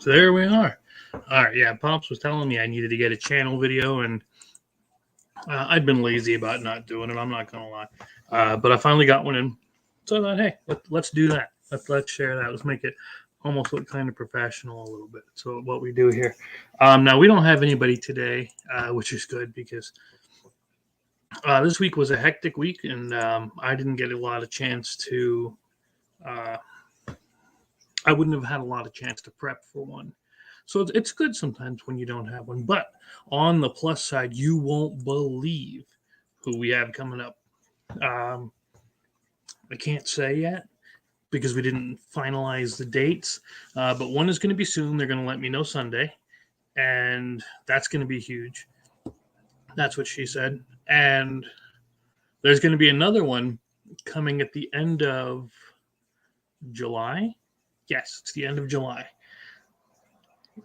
So there we are. All right, yeah, Pops was telling me I needed to get a channel video, and I'd been lazy about not doing it. I'm not going to lie. But I finally got one in. So I thought, hey, let's do that. Let's share that. Let's make it almost look kind of professional a little bit. So what we do here. Now, we don't have anybody today, which is good because this week was a hectic week, and I didn't get a lot of chance to I wouldn't have had a lot of chance to prep for one. So it's good sometimes when you don't have one. But on the plus side, you won't believe who we have coming up. I can't say yet because we didn't finalize the dates. But one is going to be soon. They're going to let me know Sunday. And that's going to be huge. That's what she said. And there's going to be another one coming at the end of July. Yes, it's the end of July.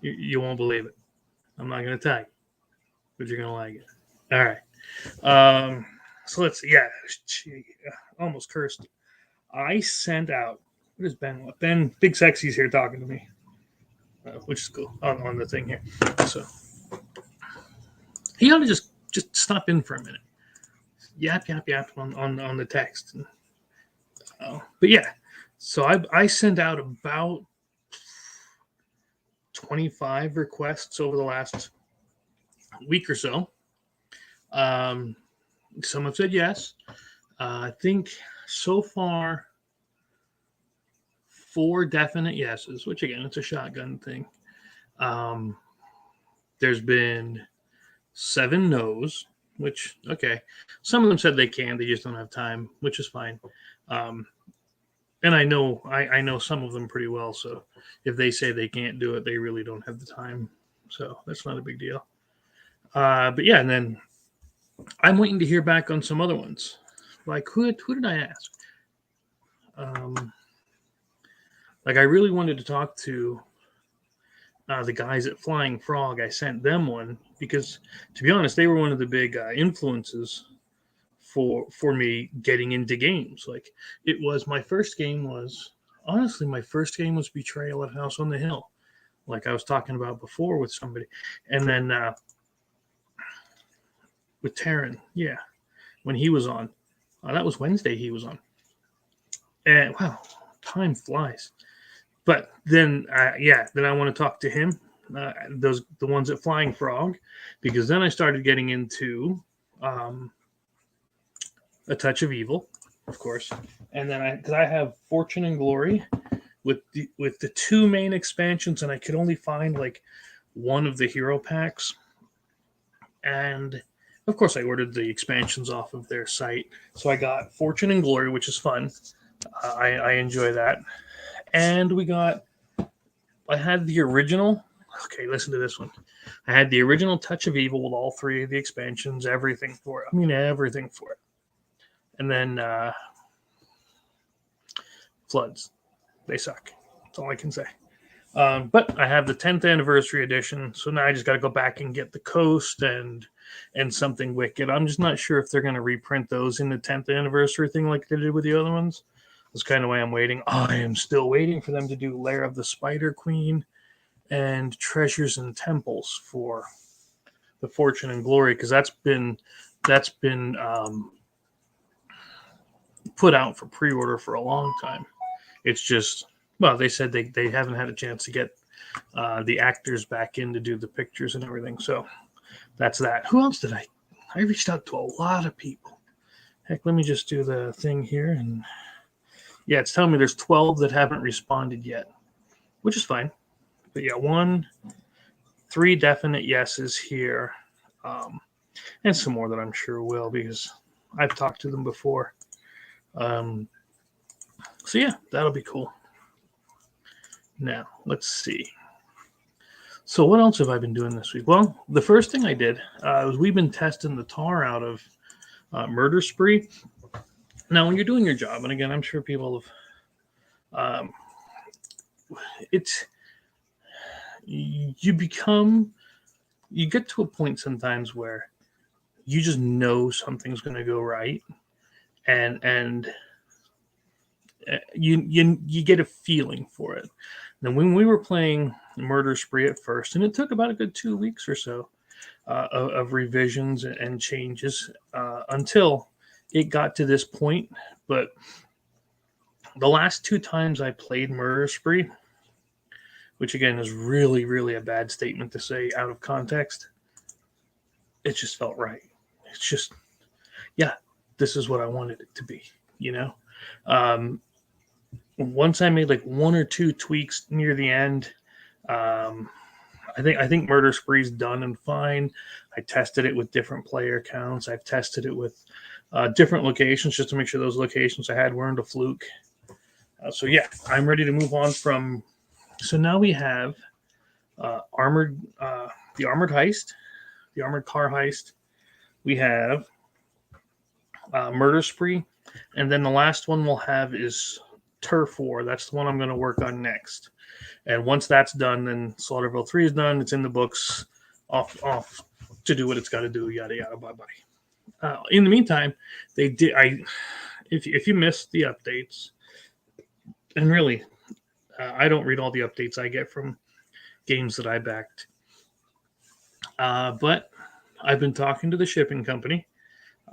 You won't believe it. I'm not going to tell you, but you're going to like it. All right. So let's see. Yeah, she almost cursed. I sent out. What is Ben? Ben, Big Sexy's here talking to me, which is cool on the thing here. So he ought to just stop in for a minute. Yap on the text. But yeah, so I sent out about 25 requests over the last week or so. Some have said yes. I think so far 4 definite yeses, which again, it's a shotgun thing. There's been 7 no's, which, okay. Some of them said they can, they just don't have time, which is fine. And I know some of them pretty well, so if they say they can't do it, they really don't have the time. So that's not a big deal. But yeah, and then I'm waiting to hear back on some other ones. Like, who did I ask? Like, I really wanted to talk to the guys at Flying Frog. I sent them one because, to be honest, they were one of the big influences for me getting into games. Like, it was my first game was Betrayal at House on the Hill, like I was talking about before with somebody, and then with Taryn, yeah, when he was on, that was Wednesday he was on, and wow, time flies. But then, then I want to talk to him, the ones at Flying Frog, because then I started getting into A Touch of Evil, of course, and then because I have Fortune and Glory with the 2 main expansions, and I could only find like one of the hero packs, and of course I ordered the expansions off of their site. So I got Fortune and Glory, which is fun. I enjoy that, and I had the original. Okay, listen to this one. I had the original Touch of Evil with all 3 of the expansions, everything for it. I mean, everything for it. And then Floods. They suck. That's all I can say. But I have the 10th anniversary edition, so now I just got to go back and get the Coast and something Wicked. I'm just not sure if they're going to reprint those in the 10th anniversary thing like they did with the other ones. That's kind of why I'm waiting. I am still waiting for them to do Lair of the Spider Queen and Treasures and Temples for the Fortune and Glory, because that's been put out for pre-order for a long time. It's just, well, they said they haven't had a chance to get the actors back in to do the pictures and everything. So that's that. Who else did I reached out to a lot of people. Heck, let me just do the thing here. And yeah, it's telling me there's 12 that haven't responded yet, which is fine. But yeah, 3 definite yeses here. And some more that I'm sure will, because I've talked to them before. So yeah, that'll be cool. Now, let's see. So what else have I been doing this week? Well, the first thing I did was we've been testing the tar out of Murder Spree. Now, when you're doing your job, and again, I'm sure people have, you get to a point sometimes where you just know something's going to go right, and you get a feeling for it. Now, when we were playing Murder Spree at first, and it took about a good 2 weeks or so of revisions and changes until it got to this point. But the last 2 times I played Murder Spree, which again is really, really a bad statement to say out of context, it just felt right. It's just, yeah, this is what I wanted it to be, you know? Once I made like 1 or 2 tweaks near the end, I think Murder Spree's done and fine. I tested it with different player counts. I've tested it with different locations just to make sure those locations I had weren't a fluke. So yeah, I'm ready to move on from. So now we have the armored heist, the armored car heist. We have Murder Spree, and then the last one we'll have is Turf War. That's the one I'm going to work on next. And once that's done, then Slaughterville 3 is done. It's in the books, off to do what it's got to do. Yada yada. Bye bye. In the meantime, they did. If you missed the updates, and really, I don't read all the updates I get from games that I backed. But I've been talking to the shipping company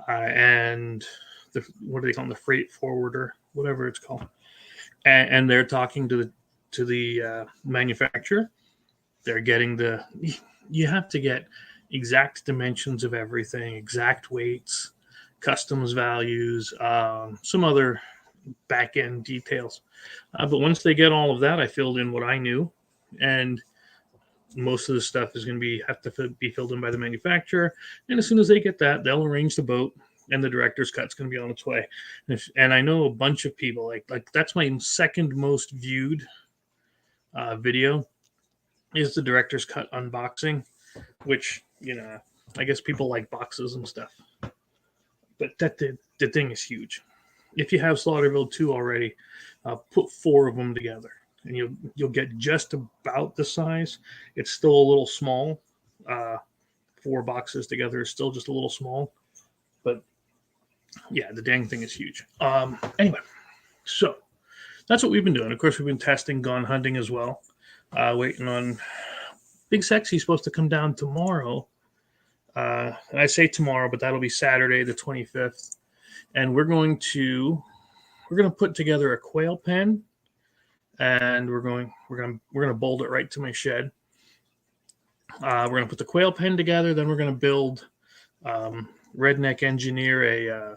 and what do they call them? The freight forwarder, whatever it's called, and they're talking to the manufacturer. They're getting you have to get exact dimensions of everything, exact weights, customs values, some other back end details. But once they get all of that, I filled in what I knew, and most of the stuff is going to have to be filled in by the manufacturer. And as soon as they get that, they'll arrange the boat, and the director's cut's going to be on its way. And I know a bunch of people like that's my second most viewed video is the director's cut unboxing, which I guess people like boxes and stuff. But the thing is huge. If you have Slaughterville 2 already, put 4 of them together, and you'll get just about the size. It's still a little small. 4 boxes together is still just a little small. But yeah, the dang thing is huge. Anyway, so that's what we've been doing. Of course, we've been testing gun hunting as well. Waiting on Big Sexy's supposed to come down tomorrow. And I say tomorrow, but that'll be Saturday the 25th. And we're going to put together a quail pen, and we're going to bolt it right to my shed. We're going to put the quail pen together. Then we're going to build Redneck Engineer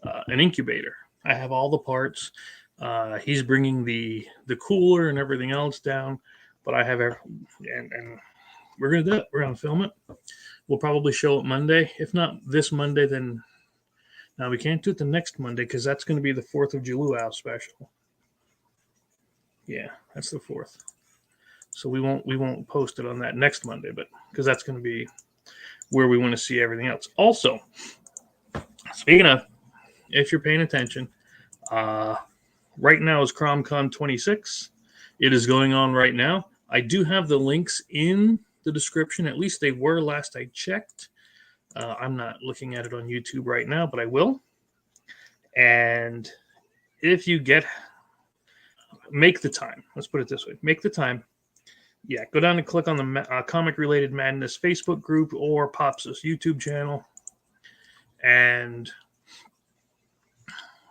an incubator. I have all the parts. He's bringing the cooler and everything else down, but I have and we're going to do it. We're going to film it. We'll probably show it Monday. If not this Monday, then now we can't do it the next Monday because that's going to be the 4th of July special. Yeah, that's the 4th. So we won't post it on that next Monday, but because that's going to be where we want to see everything else. Also, speaking of, if you're paying attention, right now is CromCon 26. It is going on right now. I do have the links in the description. At least they were last I checked. I'm not looking at it on YouTube right now, but I will. And if you make the time. Let's put it this way. Make the time. Yeah, go down and click on the Comic Related Madness Facebook group or Pops' YouTube channel. And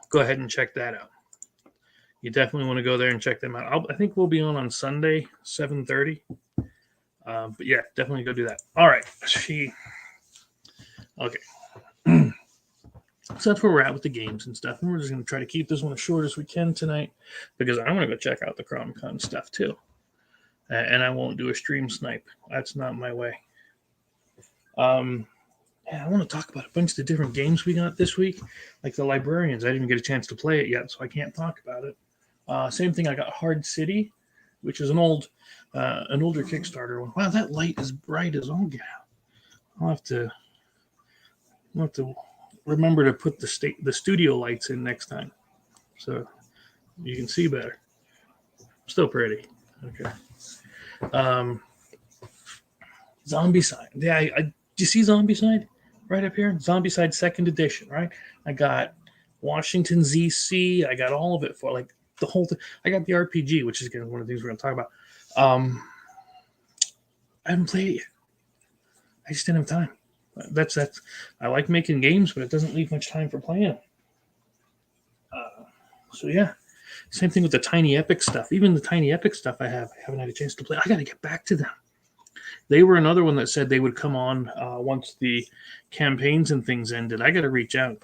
go ahead and check that out. You definitely want to go there and check them out. I think we'll be on Sunday, 7:30. But yeah, definitely go do that. All right. Okay. So that's where we're at with the games and stuff. And we're just going to try to keep this one as short as we can tonight because I want to go check out the CromCon stuff too. And I won't do a stream snipe. That's not my way. I want to talk about a bunch of the different games we got this week, like the Librarians. I didn't even get a chance to play it yet, so I can't talk about it. Same thing. I got Hard City, which is an older Kickstarter one. Wow, that light is bright as all get out. I'll have to remember to put the studio lights in next time, so you can see better. Still pretty. Okay. Zombicide. Yeah, do you see Zombicide right up here? Zombicide 2nd edition, right? I got Washington ZC. I got all of it for the whole thing. I got the RPG, which is again one of the things we're going to talk about. I haven't played it yet. I just didn't have time. That's. I like making games, but it doesn't leave much time for playing. So yeah, same thing with the Tiny Epic stuff. Even the Tiny Epic stuff I haven't had a chance to play. I got to get back to them. They were another one that said they would come on once the campaigns and things ended. I got to reach out.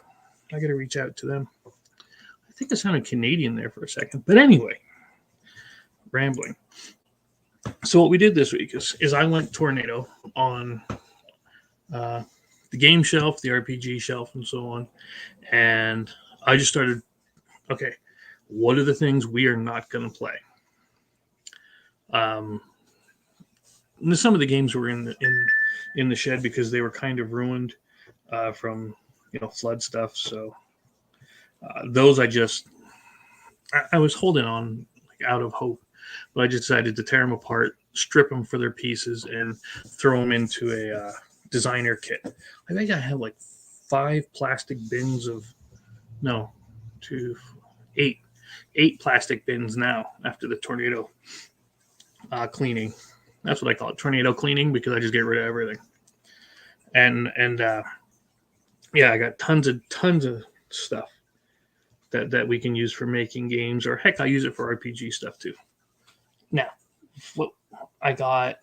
I got to reach out to them. I think I sounded Canadian there for a second. But anyway, rambling. So what we did this week is I went tornado on the game shelf, the RPG shelf, and so on. And I just started, okay, what are the things we are not going to play? Some of the games were in the shed because they were kind of ruined from flood stuff. So those I was holding on out of hope, but I just decided to tear them apart, strip them for their pieces, and throw them into a designer kit. I think I have like 5 plastic bins of 8 plastic bins now after the tornado cleaning. That's what I call it, tornado cleaning, because I just get rid of everything. And yeah, I got tons of stuff that we can use for making games, or heck, I use it for RPG stuff too. Now, what I got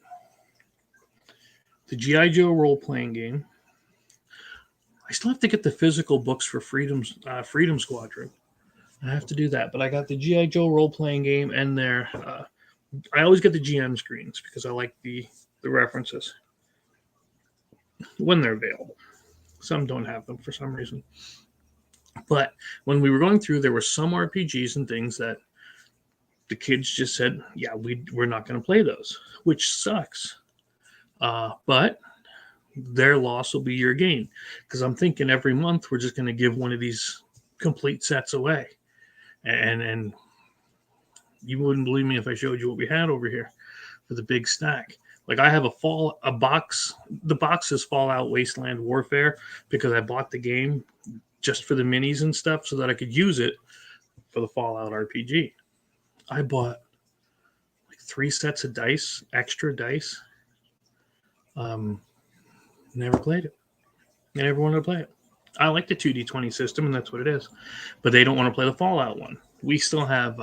the G.I. Joe role-playing game. I still have to get the physical books for Freedom Squadron. I have to do that, but I got the G.I. Joe role-playing game, and I always get the GM screens because I like the references when they're available. Some don't have them for some reason. But when we were going through, there were some RPGs and things that the kids just said, yeah, we're not going to play those, which sucks. But their loss will be your gain, because I'm thinking every month we're just going to give one of these complete sets away. And you wouldn't believe me if I showed you what we had over here for the big stack. Like I have a box. The box is Fallout Wasteland Warfare because I bought the game just for the minis and stuff so that I could use it for the Fallout RPG. I bought like 3 sets of dice, extra dice. Never played it. I never wanted to play it. I like the 2D20 system, and that's what it is. But they don't want to play the Fallout one. We still have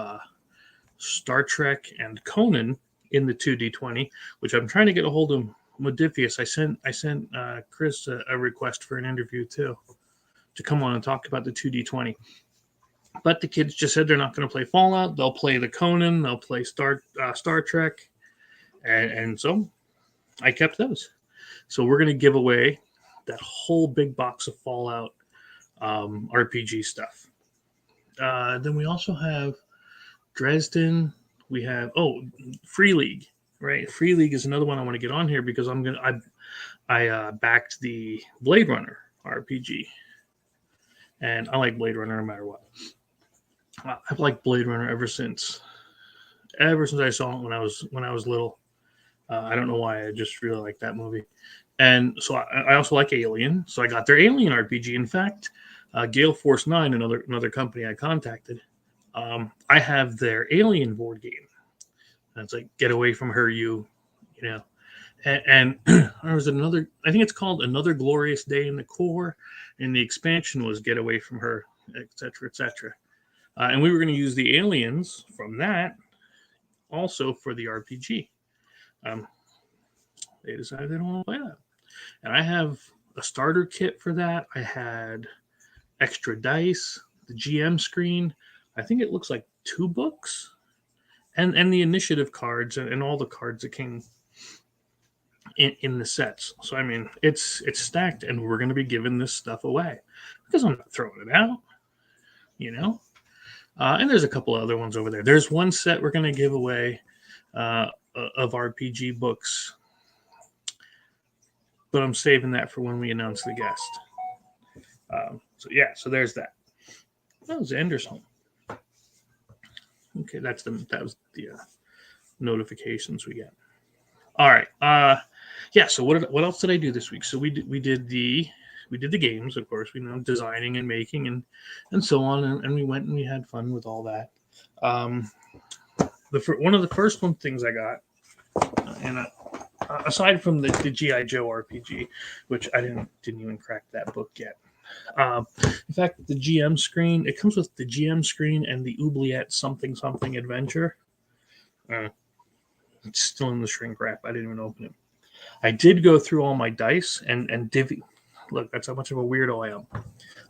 Star Trek and Conan in the 2D20, which I'm trying to get a hold of Modifius. I sent Chris a request for an interview too, to come on and talk about the 2D20. But the kids just said they're not going to play Fallout. They'll play the Conan. They'll play Star Trek. And so I kept those. So we're going to give away that whole big box of Fallout RPG stuff. Then we also have Dresden. We have Free League, right? Free League is another one I want to get on here because I backed the Blade Runner RPG, and I like Blade Runner no matter what. I've liked Blade Runner ever since I saw it when I was little. I don't know why, I just really like that movie. And so I also like Alien, so I got their Alien RPG. In fact, Gale Force 9, another company I contacted, I have their Alien board game. And it's like, get away from her, you know. And there was another, I think it's called Another Glorious Day in the Core, and the expansion was Get Away from Her, etc., etc. And we were going to use the aliens from that also for the RPG. They decided they don't want to play that. And I have a starter kit for that. I had extra dice, the GM screen. I think it looks like 2 books, and the initiative cards and all the cards that came in the sets. So I mean, it's stacked, and we're going to be giving this stuff away because I'm not throwing it out, you know. And there's a couple other ones over there. There's one set we're going to give away of RPG books, but I'm saving that for when we announce the guest. So there's that. That was Ender's home. Okay, that was the notifications we get. All right. So what else did I do this week? So we did the games, of course. We know designing and making and so on, and we went and we had fun with all that. One of the first things I got, and aside from the GI Joe RPG, which I didn't even crack that book yet. In fact, the GM screen, it comes with the GM screen and the Oubliette something adventure. It's still in the shrink wrap. I didn't even open it. I did go through all my dice and divvy. Look, that's how much of a weirdo I am.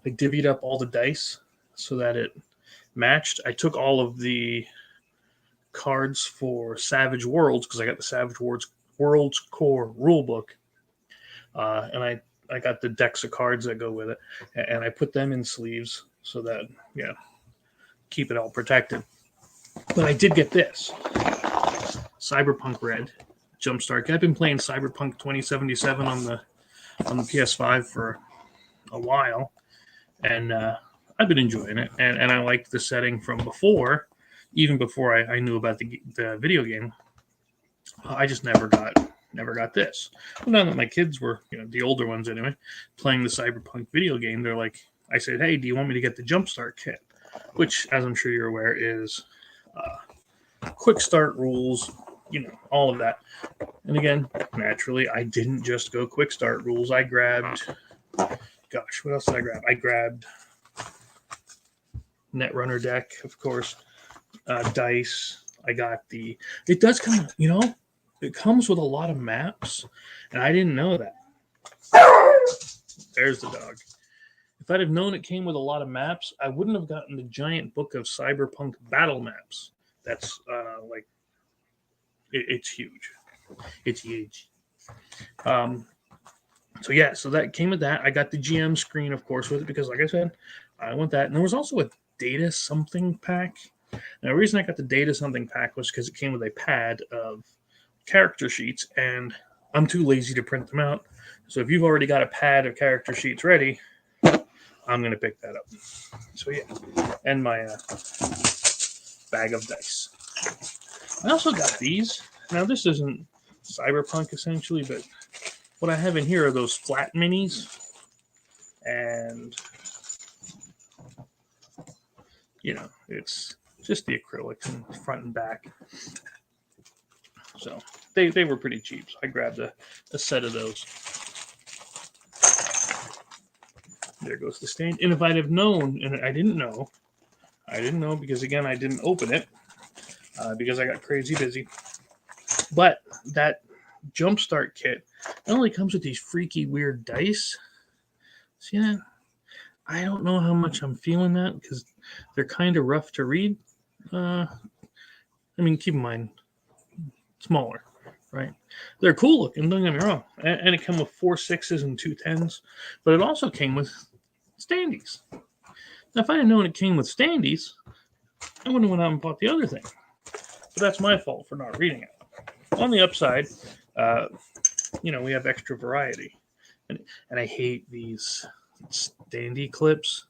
I divvied up all the dice so that it matched. I took all of the cards for Savage Worlds because I got the Savage Worlds core rulebook, and I got the decks of cards that go with it, and I put them in sleeves so that keep it all protected. But I did get this Cyberpunk Red Jumpstart. I've been playing Cyberpunk 2077 on the PS5 for a while, and I've been enjoying it, and I liked the setting from before, even before I knew about the video game. I just never got this. Well, now that my kids were, the older ones anyway, playing the Cyberpunk video game, they're like, I said, hey, do you want me to get the Jumpstart kit? Which, as I'm sure you're aware, is quick start rules, all of that. And again, naturally, I didn't just go quick start rules. I grabbed, what else did I grab? I grabbed Netrunner deck, of course, dice. I got it does come, it comes with a lot of maps, and I didn't know that. There's the dog. If I'd have known it came with a lot of maps, I wouldn't have gotten the giant book of Cyberpunk battle maps. That's it's huge. It's huge. So that came with that. I got the GM screen, of course, with it because, like I said, I want that. And there was also a data something pack. Now, the reason I got the data something pack was because it came with a pad of character sheets, and I'm too lazy to print them out. So if you've already got a pad of character sheets ready, I'm going to pick that up. So yeah, and my bag of dice. I also got these. Now this isn't Cyberpunk essentially, but what I have in here are those flat minis, and it's just the acrylics in front and back. So they were pretty cheap. So I grabbed a set of those. There goes the stand. And if I'd have known, and I didn't know because, again, I didn't open it because I got crazy busy. But that Jumpstart kit not only comes with these freaky weird dice. See that? I don't know how much I'm feeling that because they're kind of rough to read. Keep in mind, smaller, right? They're cool looking, don't get me wrong. And it came with 4 6s and 2 10s, but it also came with standees. Now, if I had known it came with standees, I wouldn't have went out and bought the other thing. But that's my fault for not reading it. On the upside, we have extra variety. And I hate these standee clips.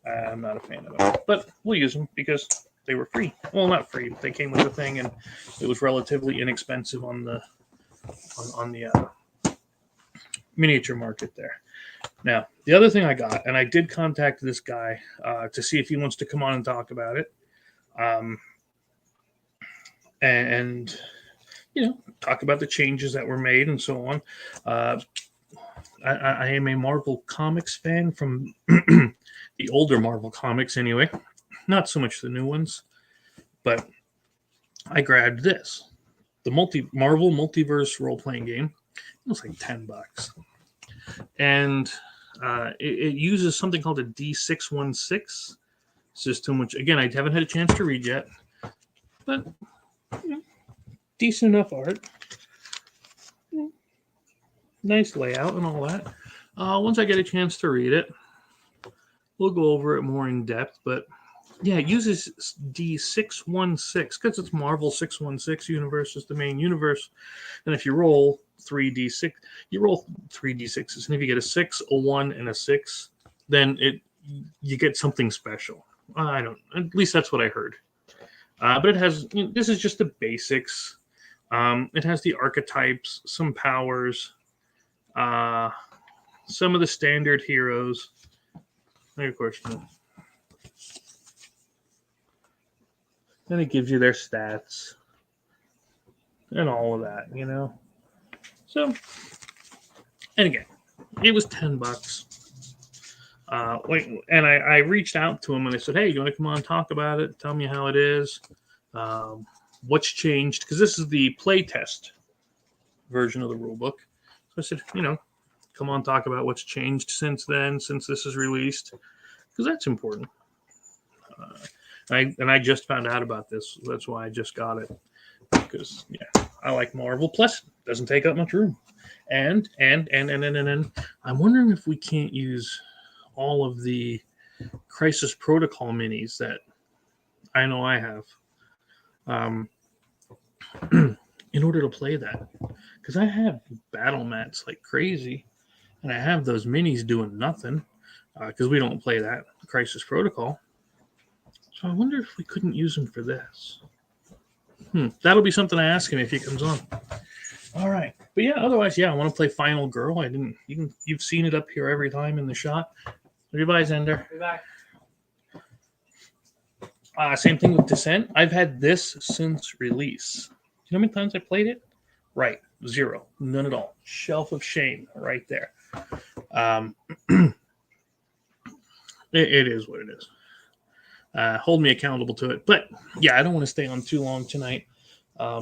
I'm not a fan of them. But we'll use them because they were free. Well, not free, but they came with the thing, and it was relatively inexpensive on the miniature market there. Now, the other thing I got, and I did contact this guy to see if he wants to come on and talk about it, and talk about the changes that were made and so on. I am a Marvel Comics fan from the older Marvel Comics anyway, not so much the new ones, but I grabbed this, the Marvel Multiverse role-playing game. It was like $10. And it uses something called a D616 system, which, again, I haven't had a chance to read yet, but decent enough art. Nice layout and all that. Once I get a chance to read it, we'll go over it more in depth, but yeah, it uses D616 because it's Marvel 616 universe is the main universe. And if you roll 3d6, you roll 3d6s, and if you get a 6, a 1, and a 6, then you get something special. At least that's what I heard. But it has, this is just the basics. It has the archetypes, some powers, some of the standard heroes. And of course, and it gives you their stats and all of that, So, and again, it was $10. And I reached out to him and I said, "Hey, you want to come on and talk about it? Tell me how it is. What's changed?" Because this is the playtest version of the rule book. So I said, come on, talk about what's changed since then, since this is released, because that's important. I just found out about this. That's why I just got it. Because I like Marvel. Plus, it doesn't take up much room. And I'm wondering if we can't use all of the Crisis Protocol minis that I know I have, in order to play that. Because I have battle mats like crazy, and I have those minis doing nothing, because we don't play that Crisis Protocol. So I wonder if we couldn't use them for this. That'll be something I ask him if he comes on. All right, but otherwise, I want to play Final Girl. You've seen it up here every time in the shot. Goodbye, Zender. Be back. Same thing with Descent. I've had this since release. Do you know how many times I played it? Right, 0, none at all. Shelf of shame, right there. It is what it is. Hold me accountable to it. But I don't want to stay on too long tonight. I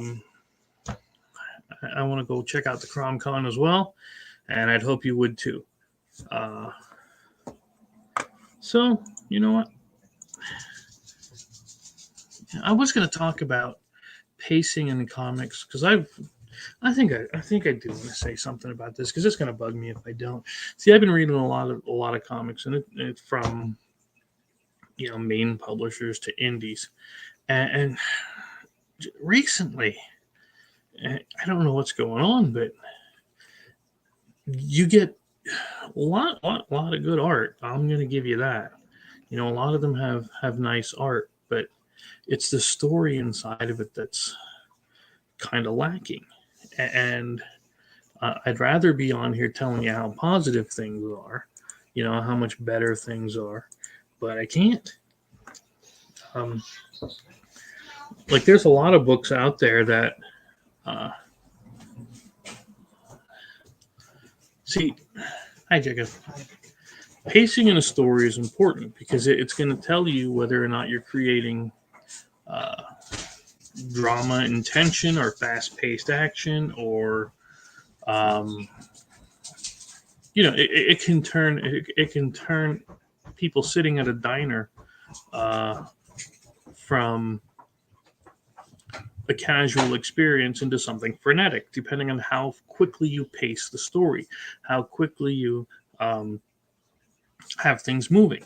want to go check out the CromCon as well, and I'd hope you would too. So you know what? I was going to talk about pacing in the comics because I think I do want to say something about this because it's going to bug me if I don't. See, I've been reading a lot of comics, and it's from main publishers to indies, and recently, I don't know what's going on, but you get a lot of good art. I'm going to give you that. A lot of them have nice art, but it's the story inside of it that's kind of lacking. And I'd rather be on here telling you how positive things are, how much better things are, but I can't. Like there's a lot of books out there that see, hi Jacob. Pacing in a story is important because it's going to tell you whether or not you're creating drama and tension or fast-paced action, or it can turn people sitting at a diner from a casual experience into something frenetic, depending on how quickly you pace the story, how quickly you have things moving,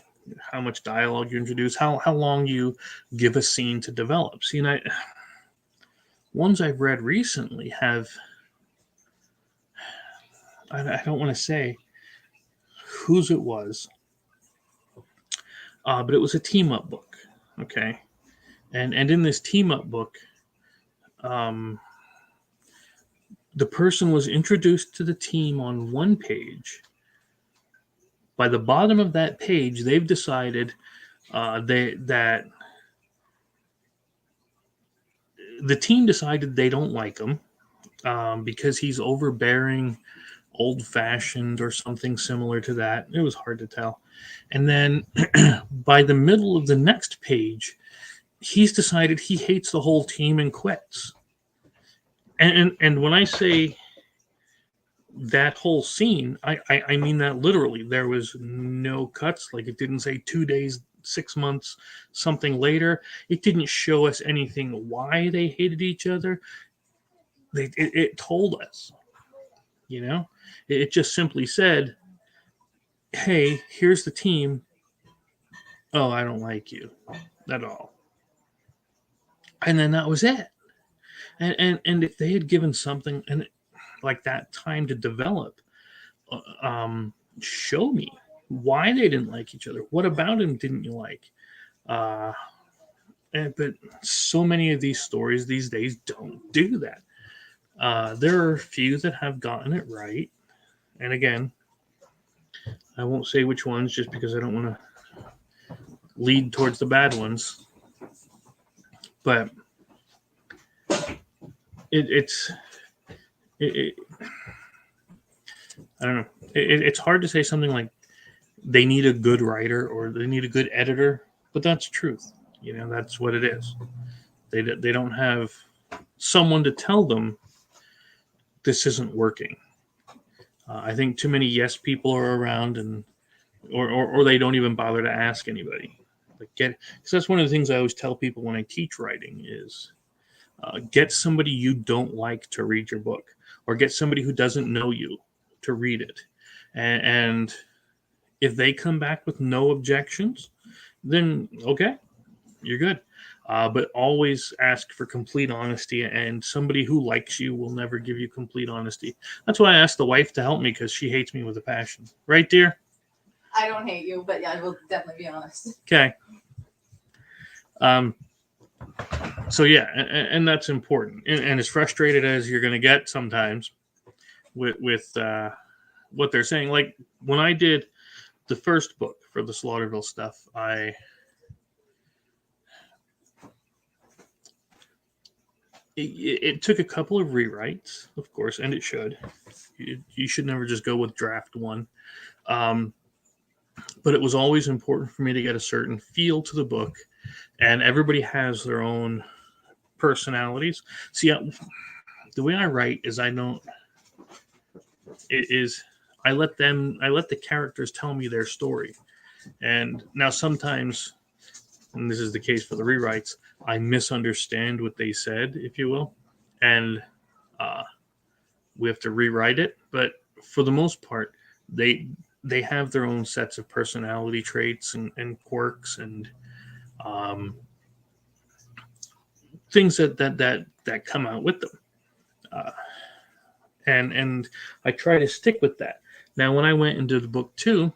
how much dialogue you introduce, how long you give a scene to develop. See, and ones I've read recently have, I don't want to say whose it was, but it was a team-up book, okay? And in this team-up book, the person was introduced to the team on one page. By the bottom of that page, they've decided that the team decided they don't like him because he's overbearing, old-fashioned, or something similar to that. It was hard to tell. And then by the middle of the next page, he's decided he hates the whole team and quits. And when I say that whole scene, I mean that literally. There was no cuts. Like it didn't say 2 days, 6 months, something later. It didn't show us anything why they hated each other. It told us, It just simply said, hey, here's the team. Oh, I don't like you at all. And then that was it. And if they had given something and like that time to develop, show me why they didn't like each other. What about him didn't you like? But so many of these stories these days don't do that. There are a few that have gotten it right. And again, I won't say which ones just because I don't want to lead towards the bad ones. But it's I don't know. It's hard to say something like they need a good writer or they need a good editor, but that's truth. That's what it is. They don't have someone to tell them this isn't working. I think too many yes people are around, and or they don't even bother to ask anybody. Because that's one of the things I always tell people when I teach writing is get somebody you don't like to read your book, or get somebody who doesn't know you to read it, and if they come back with no objections, then okay, you're good. But always ask for complete honesty, and somebody who likes you will never give you complete honesty. That's why I asked the wife to help me, because she hates me with a passion. Right, dear? I don't hate you, but yeah, I will definitely be honest. Okay. So yeah, and that's important. And as frustrated as you're going to get sometimes with what they're saying, like when I did the first book for the Slaughterville stuff, it took a couple of rewrites, of course, and it should. You should never just go with draft one. But it was always important for me to get a certain feel to the book, and everybody has their own personalities. See, the way I write is I let the characters tell me their story. And now sometimes, and this is the case for the rewrites, I misunderstand what they said, if you will, and we have to rewrite it. But for the most part, they have their own sets of personality traits and quirks and things that come out with them, and I try to stick with that. Now, when I went into the book 2,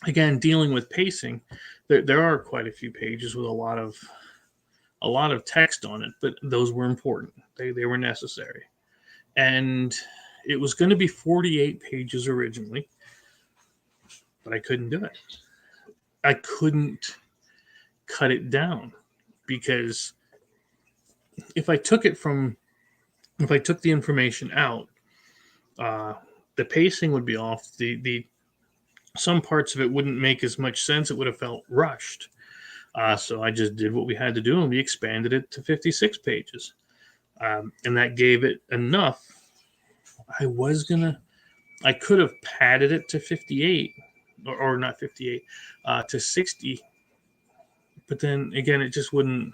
again dealing with pacing, there are quite a few pages with a lot of text on it, but those were important. They were necessary, and it was going to be 48 pages originally, but I couldn't do it. I couldn't cut it down, because if I took the information out, the pacing would be off. The some parts of it wouldn't make as much sense. It would have felt rushed. So I just did what we had to do, and we expanded it to 56 pages, and that gave it enough. I could have padded it to 58, or not 58, to 60, but then again, it just wouldn't.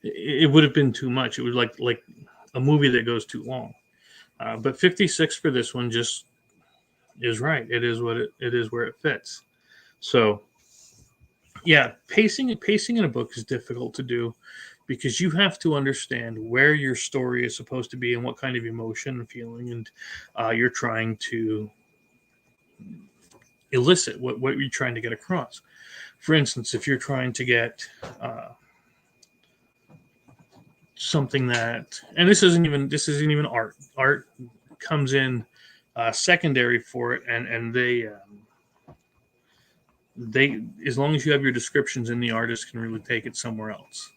It would have been too much. It was like a movie that goes too long. But 56 for this one just is right. It is it is where it fits. So yeah, pacing in a book is difficult to do, because you have to understand where your story is supposed to be and what kind of emotion and feeling and you're trying to elicit, what you're trying to get across. For instance, if you're trying to get something that, and this isn't even art comes in secondary for it, and they as long as you have your descriptions in, the artist can really take it somewhere else.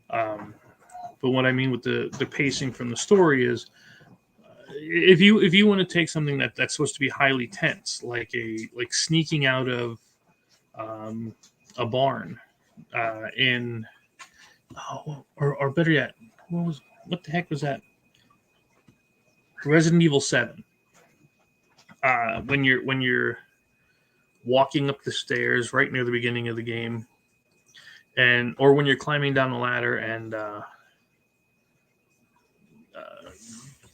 But what I mean with the pacing from the story is, if you want to take something that's supposed to be highly tense, like sneaking out of a barn in or better yet, what the heck was that? Resident Evil 7. When you're walking up the stairs right near the beginning of the game, or when you're climbing down the ladder, and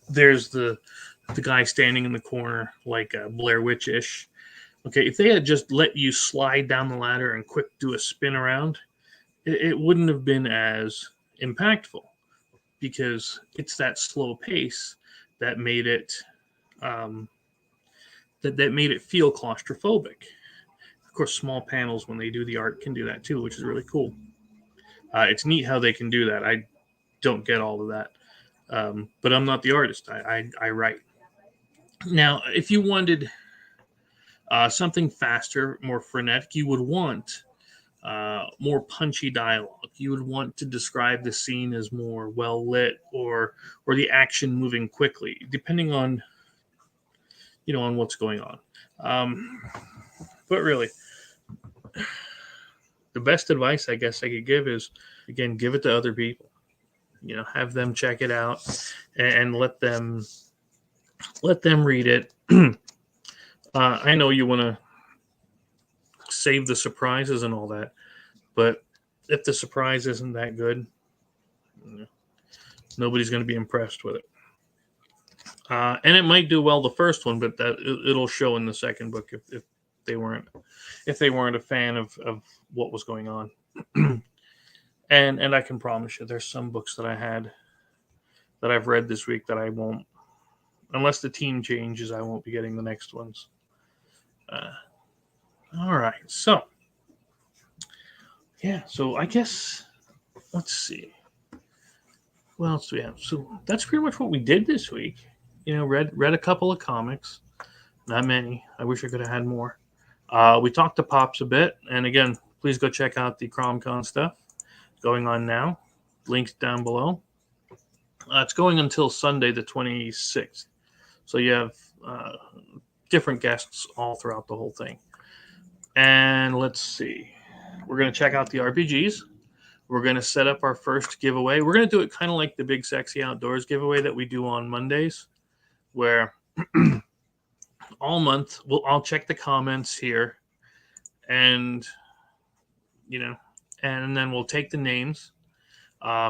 there's the guy standing in the corner, like Blair Witch-ish. Okay, if they had just let you slide down the ladder and quick do a spin around, it wouldn't have been as impactful, because it's that slow pace that made it that made it feel claustrophobic. Of course, small panels, when they do the art, can do that too, which is really cool. It's neat how they can do that. I don't get all of that, but I'm not the artist. I write. Now, if you wanted something faster, more frenetic, you would want more punchy dialogue. You would want to describe the scene as more well lit, or the action moving quickly, depending on on what's going on. But really, the best advice I guess I could give is, again, give it to other people. Have them check it out, and let them read it. I know you want to save the surprises and all that, but if the surprise isn't that good, nobody's going to be impressed with it. And it might do well the first one, but that it'll show in the second book if they weren't a fan of what was going on. and I can promise you, there's some books that I've read this week that I won't, unless the team changes, I won't be getting the next ones. All right, so yeah, so I guess let's see, what else do we have? So that's pretty much what we did this week. Read a couple of comics, not many. I wish I could have had more. We talked to Pops a bit, and again, please go check out the CromCon stuff going on now. Links down below. It's going until Sunday the 26th, so you have different guests all throughout the whole thing. And let's see, we're going to check out the RPGs. We're going to set up our first giveaway. We're going to do it kind of like the Big Sexy Outdoors giveaway that we do on Mondays, where all month I'll check the comments here, and and then we'll take the names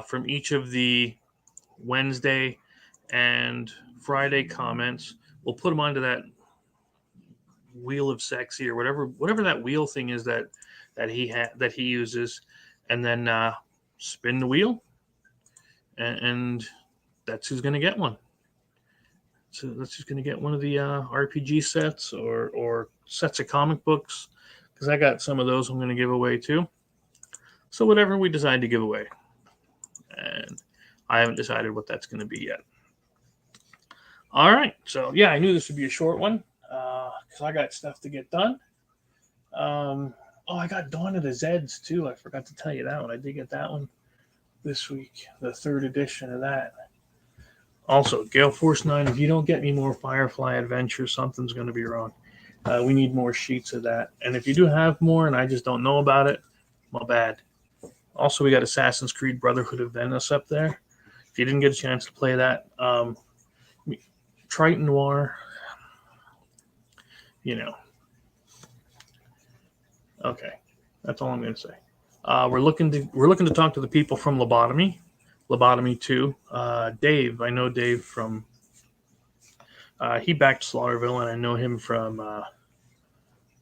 from each of the Wednesday and Friday comments. We'll put them onto that wheel of sexy, or whatever that wheel thing is that he uses, and then spin the wheel, and that's who's going to get one. So that's who's going to get one of the RPG sets or sets of comic books, because I got some of those I'm going to give away too. So whatever we decide to give away, and I haven't decided what that's going to be yet. All right, so yeah, I knew this would be a short one because I got stuff to get done. I got Dawn of the Zeds too. I forgot to tell you that one. I did get that one this week, the 3rd edition of that. Also, Gale Force 9, if you don't get me more Firefly Adventure, something's going to be wrong. We need more sheets of that. And if you do have more and I just don't know about it, my bad. Also, we got Assassin's Creed Brotherhood of Venice up there. If you didn't get a chance to play that, Triton Noir, Okay, that's all I'm going to say. We're looking to talk to the people from Lobotomy 2. Dave, I know Dave from he backed Slaughterville, and I know him from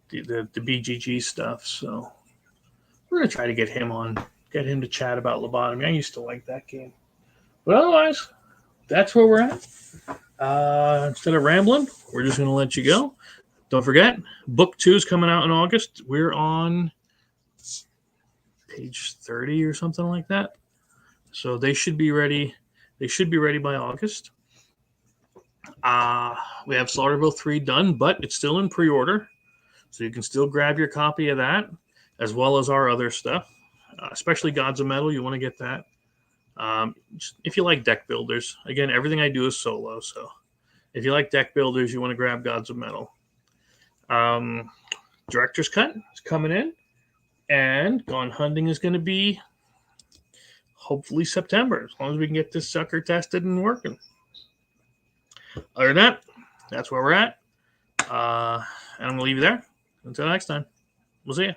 the BGG stuff. So we're going to try to get him to chat about Lobotomy. I used to like that game, but otherwise, that's where we're at. Instead of rambling, we're just going to let you go. Don't forget, book 2 is coming out in August. We're on page 30 or something like that. So they should be ready. They should be ready by August. We have Slaughterville 3 done, but it's still in pre-order. So you can still grab your copy of that, as well as our other stuff, especially Gods of Metal. You want to get that. If you like deck builders, again, everything I do is solo. So if you like deck builders, you want to grab Gods of Metal. Director's Cut is coming in, and Gone Hunting is going to be hopefully September, as long as we can get this sucker tested and working. Other than that, that's where we're at. And I'm going to leave you there. Until next time, we'll see you.